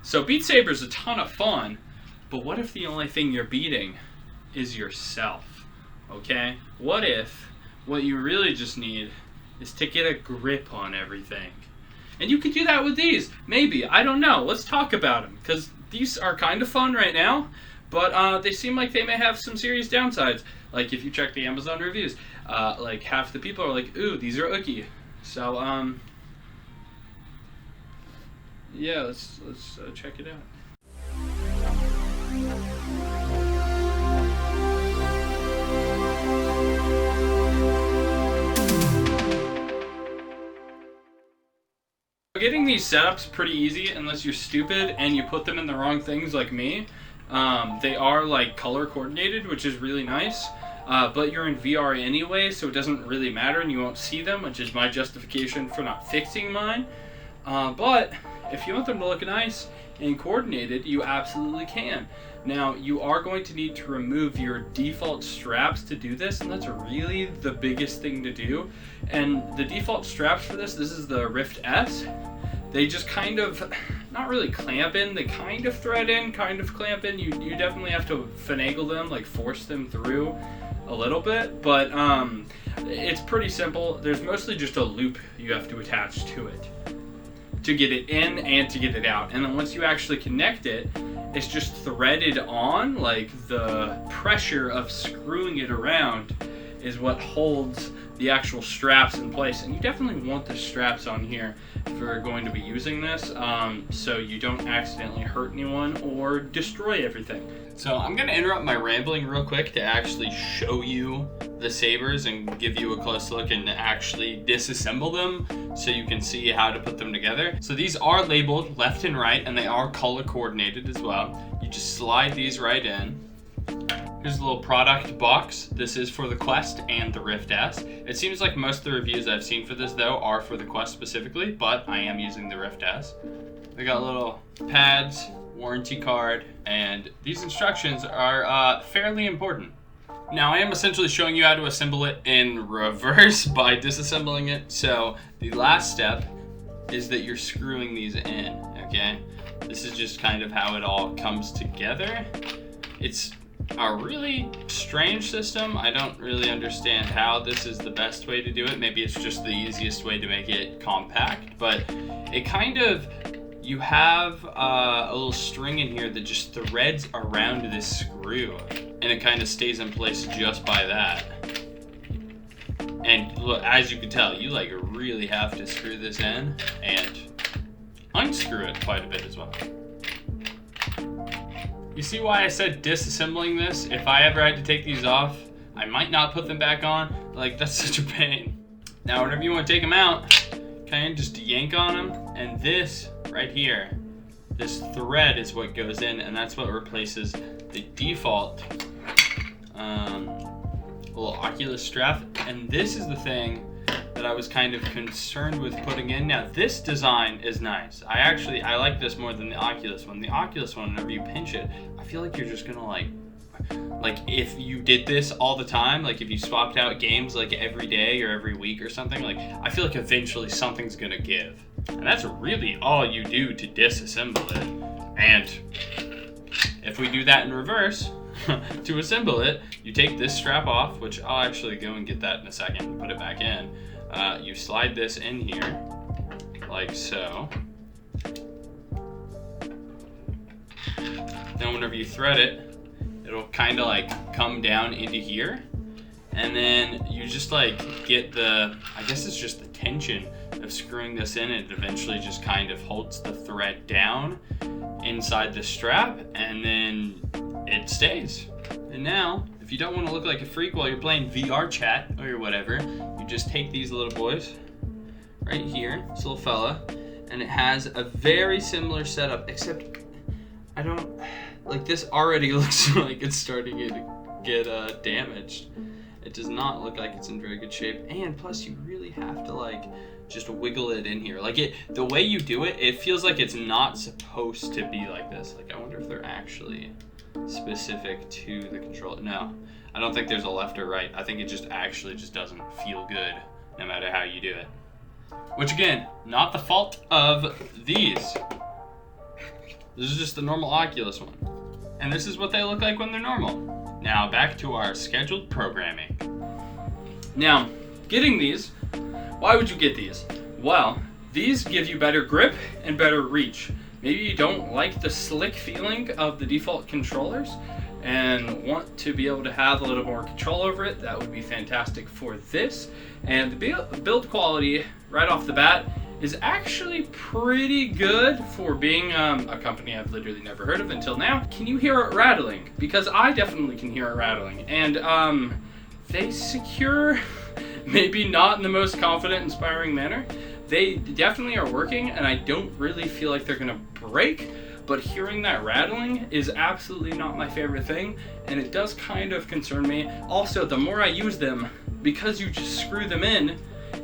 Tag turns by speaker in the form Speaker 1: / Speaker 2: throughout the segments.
Speaker 1: So Beat Saber is a ton of fun, but what if the only thing you're beating is yourself? Okay? What if what you really just need is to get a grip on everything? And you could do that with these. Maybe. I don't know. Let's talk about them, because these are kind of fun right now, but they seem like they may have some serious downsides. Like if you check the Amazon reviews, like half the people are like, ooh, these are ooky. So, yeah, let's check it out. Getting these setups pretty easy unless you're stupid and you put them in the wrong things like me. They are like color coordinated, which is really nice, but you're in VR anyway, so it doesn't really matter and you won't see them, which is my justification for not fixing mine. But if you want them to look nice and coordinated, you absolutely can. Now, you are going to need to remove your default straps to do this, and that's really the biggest thing to do. And the default straps for this is the Rift S. They just kind of, not really clamp in, they kind of thread in, kind of clamp in. You definitely have to finagle them, like force them through a little bit, but it's pretty simple. There's mostly just a loop you have to attach to it to get it in and to get it out. And then once you actually connect it, it's just threaded on. Like the pressure of screwing it around is what holds the actual straps in place. And you definitely want the straps on here if you're going to be using this, so you don't accidentally hurt anyone or destroy everything. So I'm gonna interrupt my rambling real quick to actually show you the sabers and give you a close look and actually disassemble them so you can see how to put them together. So these are labeled left and right, and they are color coordinated as well. You just slide these right in. Here's a little product box. This is for the Quest and the Rift S. It seems like most of the reviews I've seen for this though are for the Quest specifically, but I am using the Rift S. They got little pads, warranty card, and these instructions are fairly important. Now I am essentially showing you how to assemble it in reverse by disassembling it. So the last step is that you're screwing these in, okay? This is just kind of how it all comes together. It's a really strange system. I don't really understand how this is the best way to do it. Maybe it's just the easiest way to make it compact, but it kind of, you have a little string in here that just threads around this screw, and it kind of stays in place just by that. And look, as you can tell, you like really have to screw this in and unscrew it quite a bit as well. You see why I said disassembling this? If I ever had to take these off, I might not put them back on. Like, that's such a pain. Now, whenever you want to take them out, kind of just yank on them, and this right here, this thread is what goes in, and that's what replaces the default little Oculus strap. And this is the thing that I was kind of concerned with putting in. Now, this design is nice. I like this more than the Oculus one. The Oculus one, whenever you pinch it, I feel like you're just gonna like if you did this all the time, like if you swapped out games like every day or every week or something, like I feel like eventually something's gonna give. And that's really all you do to disassemble it. And if we do that in reverse, to assemble it, you take this strap off, which I'll actually go and get that in a second and put it back in. You slide this in here, like so. Then whenever you thread it, it'll kind of like come down into here. And then you just like get the, I guess it's just the tension of screwing this in, and it eventually just kind of holds the thread down inside the strap, and then it stays. And now, if you don't want to look like a freak while you're playing VR chat or whatever, you just take these little boys right here, this little fella, and it has a very similar setup, except I don't, like this already looks like it's starting to get damaged. It does not look like it's in very good shape, and plus you really have to like just wiggle it in here. Like the way you do it, it feels like it's not supposed to be like this. Like I wonder if they're actually specific to the controller. No, I don't think there's a left or right. I think it just actually just doesn't feel good no matter how you do it. Which again, not the fault of these. This is just the normal Oculus one. And this is what they look like when they're normal. Now back to our scheduled programming. Now, getting these, why would you get these? Well, these give you better grip and better reach. Maybe you don't like the slick feeling of the default controllers and want to be able to have a little more control over it. That would be fantastic for this. And the build quality right off the bat is actually pretty good for being a company I've literally never heard of until now. Can you hear it rattling? Because I definitely can hear it rattling. And they secure, maybe not in the most confident, inspiring manner. They definitely are working, and I don't really feel like they're gonna break, but hearing that rattling is absolutely not my favorite thing, and it does kind of concern me. Also, the more I use them, because you just screw them in,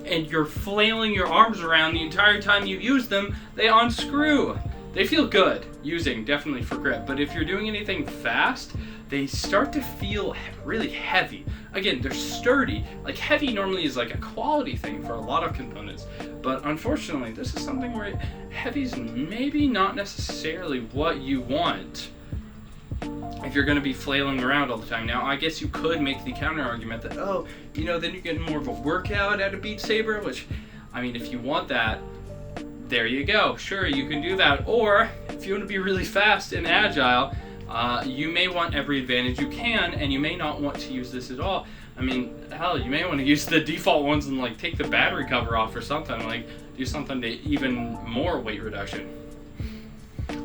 Speaker 1: and you're flailing your arms around the entire time you use them, they unscrew. They feel good using, definitely for grip, but if you're doing anything fast, they start to feel really heavy. Again, they're sturdy. Like, heavy normally is like a quality thing for a lot of components, but unfortunately, this is something where heavy's maybe not necessarily what you want if you're going to be flailing around all the time. Now, I guess you could make the counter argument that, oh, you know, then you're getting more of a workout out of Beat Saber, which, I mean, if you want that, there you go. Sure, you can do that. Or, if you want to be really fast and agile, you may want every advantage you can, and you may not want to use this at all. I mean, hell, you may want to use the default ones and, like, take the battery cover off or something. Like, do something to even more weight reduction.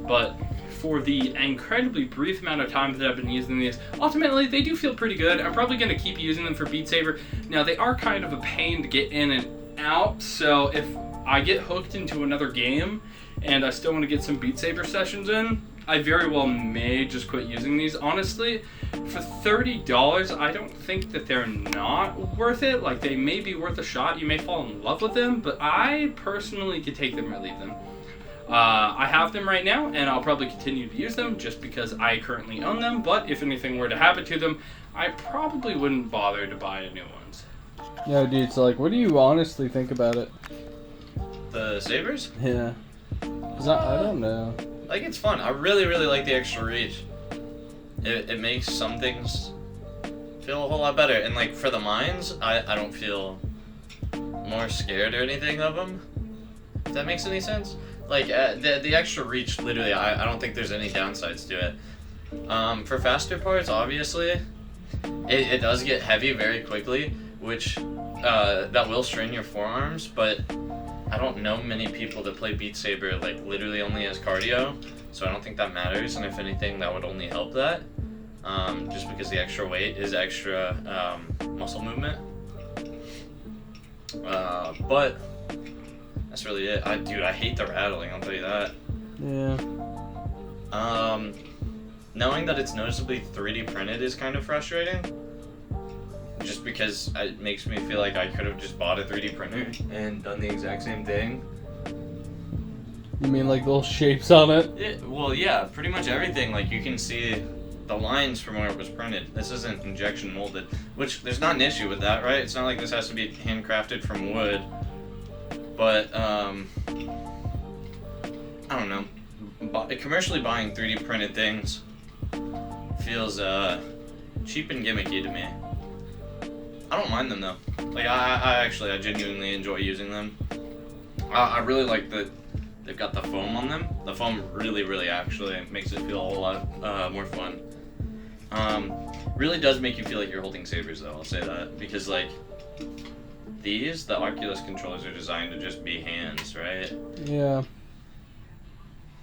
Speaker 1: But for the incredibly brief amount of time that I've been using these, ultimately they do feel pretty good. I'm probably going to keep using them for Beat Saber. Now, they are kind of a pain to get in and out, so if I get hooked into another game and I still want to get some Beat Saber sessions in, I very well may just quit using these. Honestly, for $30, I don't think that they're not worth it. Like, they may be worth a shot. You may fall in love with them, but I personally could take them or leave them. I have them right now, and I'll probably continue to use them just because I currently own them, but if anything were to happen to them, I probably wouldn't bother to buy new ones.
Speaker 2: Yeah, dude, so, like, what do you honestly think about it?
Speaker 3: The Sabers?
Speaker 2: Yeah. 'Cause I don't know.
Speaker 3: Like, it's fun. I really, really like the extra reach. It makes some things feel a whole lot better. And, like, for the mines, I don't feel more scared or anything of them. If that makes any sense? Like, the extra reach, literally, I don't think there's any downsides to it. For faster parts, obviously, it does get heavy very quickly, which that will strain your forearms, but I don't know many people that play Beat Saber, like, literally only as cardio, so I don't think that matters, and if anything, that would only help that, just because the extra weight is extra muscle movement. But that's really it. Dude, I hate the rattling, I'll tell you that.
Speaker 2: Yeah.
Speaker 3: Knowing that it's noticeably 3D printed is kind of frustrating. Just because it makes me feel like I could have just bought a 3D printer and done the exact same thing.
Speaker 2: You mean like little shapes on it?
Speaker 3: Well, yeah, pretty much everything. Like, you can see the lines from where it was printed. This isn't injection molded, which there's not an issue with that, right? It's not like this has to be handcrafted from wood. But, I don't know. Commercially buying 3D printed things feels cheap and gimmicky to me. I don't mind them though. Like, I genuinely enjoy using them. I really like that they've got the foam on them. The foam really actually makes it feel a whole lot more fun. Really does make you feel like you're holding sabers though, I'll say that. Because, like, the Oculus controllers are designed to just be hands, right?
Speaker 2: Yeah.